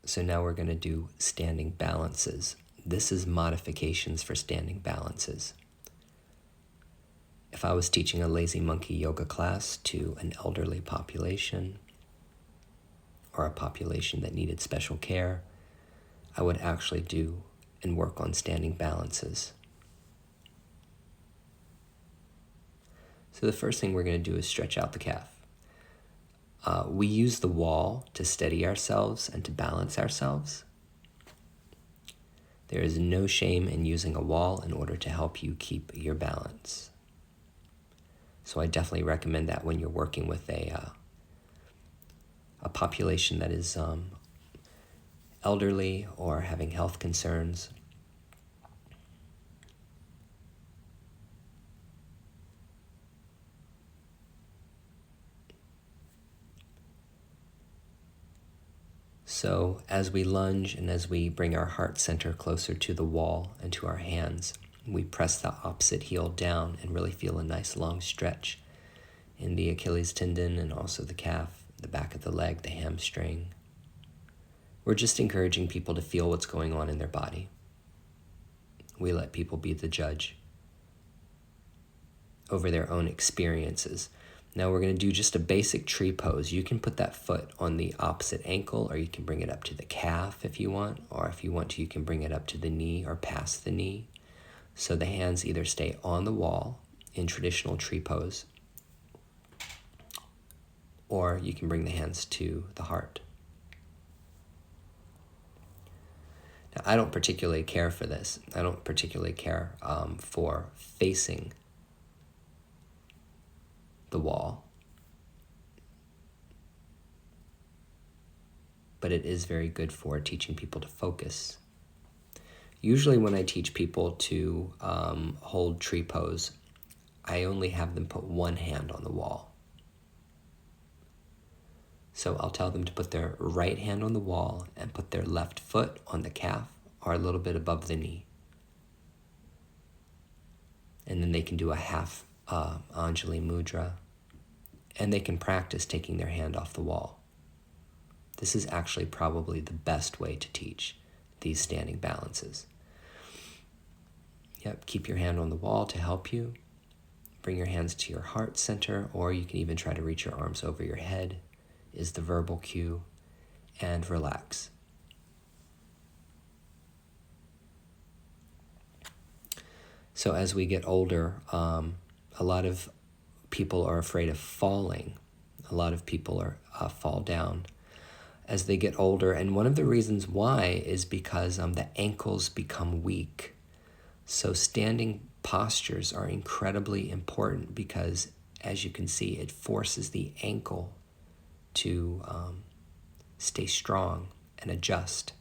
So now we're going to do standing balances. This is modifications for standing balances. If I was teaching a lazy monkey yoga class to an elderly population or a population that needed special care, I would actually do and work on standing balances. So the first thing we're going to do is stretch out the calf. We use the wall to steady ourselves and to balance ourselves. There is no shame in using a wall in order to help you keep your balance. So I definitely recommend that when you're working with a population that is elderly or having health concerns. So as we lunge and as we bring our heart center closer to the wall and to our hands, we press the opposite heel down and really feel a nice long stretch in the Achilles tendon and also the calf, the back of the leg, the hamstring. We're just encouraging people to feel what's going on in their body. We let people be the judge over their own experiences. Now we're going to do just a basic tree pose. You can put that foot on the opposite ankle, or you can bring it up to the calf if you want, or if you want to, you can bring it up to the knee or past the knee. So the hands either stay on the wall in traditional tree pose, or you can bring the hands to the heart. Now, I don't particularly care for this. I don't particularly care for facing the wall. But it is very good for teaching people to focus. Usually when I teach people to hold tree pose, I only have them put one hand on the wall. So I'll tell them to put their right hand on the wall and put their left foot on the calf or a little bit above the knee. And then they can do a half Anjali Mudra, and they can practice taking their hand off the wall. This is actually probably the best way to teach these standing balances. Yep, keep your hand on the wall to help you. Bring your hands to your heart center, or you can even try to reach your arms over your head, is the verbal cue, and relax. So as we get older, a lot of people are afraid of falling. A lot of people fall down as they get older. And one of the reasons why is because the ankles become weak. So standing postures are incredibly important because, as you can see, it forces the ankle to stay strong and adjust.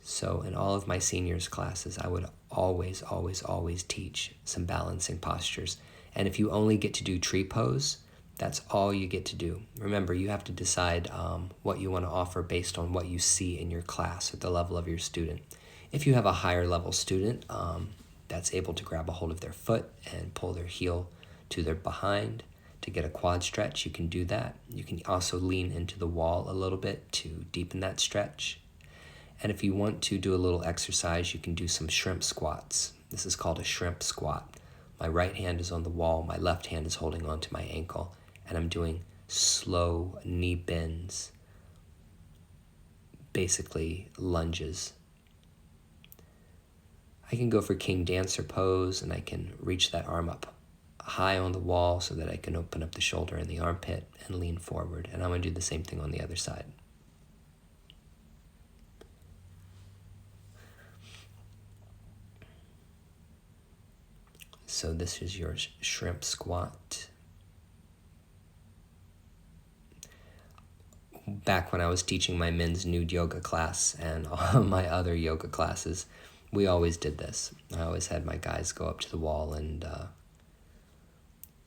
So in all of my seniors classes, I would always, always, always teach some balancing postures. And if you only get to do tree pose, that's all you get to do. Remember, you have to decide what you want to offer based on what you see in your class at the level of your student. If you have a higher level student that's able to grab a hold of their foot and pull their heel to their behind to get a quad stretch, you can do that. You can also lean into the wall a little bit to deepen that stretch. And if you want to do a little exercise, you can do some shrimp squats. This is called a shrimp squat. My right hand is on the wall, my left hand is holding onto my ankle, and I'm doing slow knee bends, basically lunges. I can go for king dancer pose, and I can reach that arm up high on the wall so that I can open up the shoulder and the armpit and lean forward. And I'm going to do the same thing on the other side. So this is your shrimp squat. Back when I was teaching my men's nude yoga class and all my other yoga classes, we always did this. I always had my guys go up to the wall and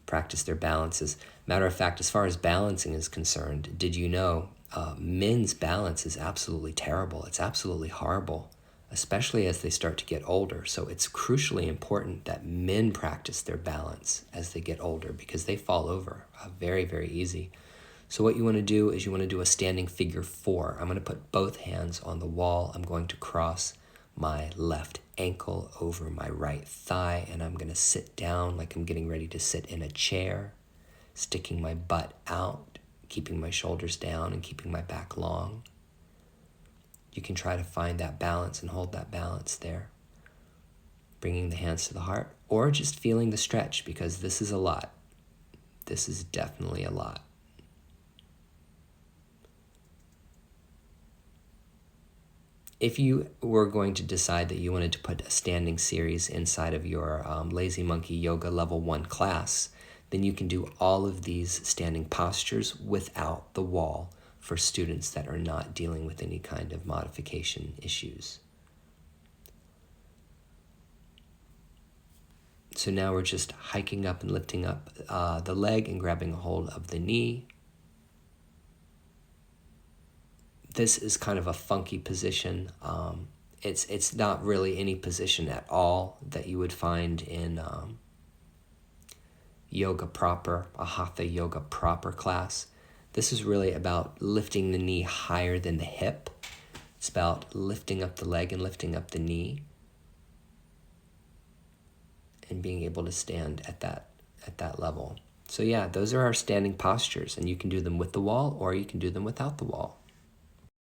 practice their balances. Matter of fact, as far as balancing is concerned, did you know men's balance is absolutely terrible? It's absolutely horrible, especially as they start to get older. So it's crucially important that men practice their balance as they get older because they fall over very, very easy. So what you want to do is you want to do a standing figure 4. I'm going to put both hands on the wall. I'm going to cross my left ankle over my right thigh, and I'm going to sit down like I'm getting ready to sit in a chair, sticking my butt out, keeping my shoulders down, and keeping my back long. You can try to find that balance and hold that balance there, bringing the hands to the heart, or just feeling the stretch, because this is a lot. This is definitely a lot. If you were going to decide that you wanted to put a standing series inside of your Lazy Monkey Yoga Level 1 class, then you can do all of these standing postures without the wall for students that are not dealing with any kind of modification issues. So now we're just hiking up and lifting up the leg and grabbing a hold of the knee. This is kind of a funky position. It's not really any position at all that you would find in yoga proper, a hatha yoga proper class. This is really about lifting the knee higher than the hip. It's about lifting up the leg and lifting up the knee and being able to stand at that level. So yeah, those are our standing postures, and you can do them with the wall or you can do them without the wall.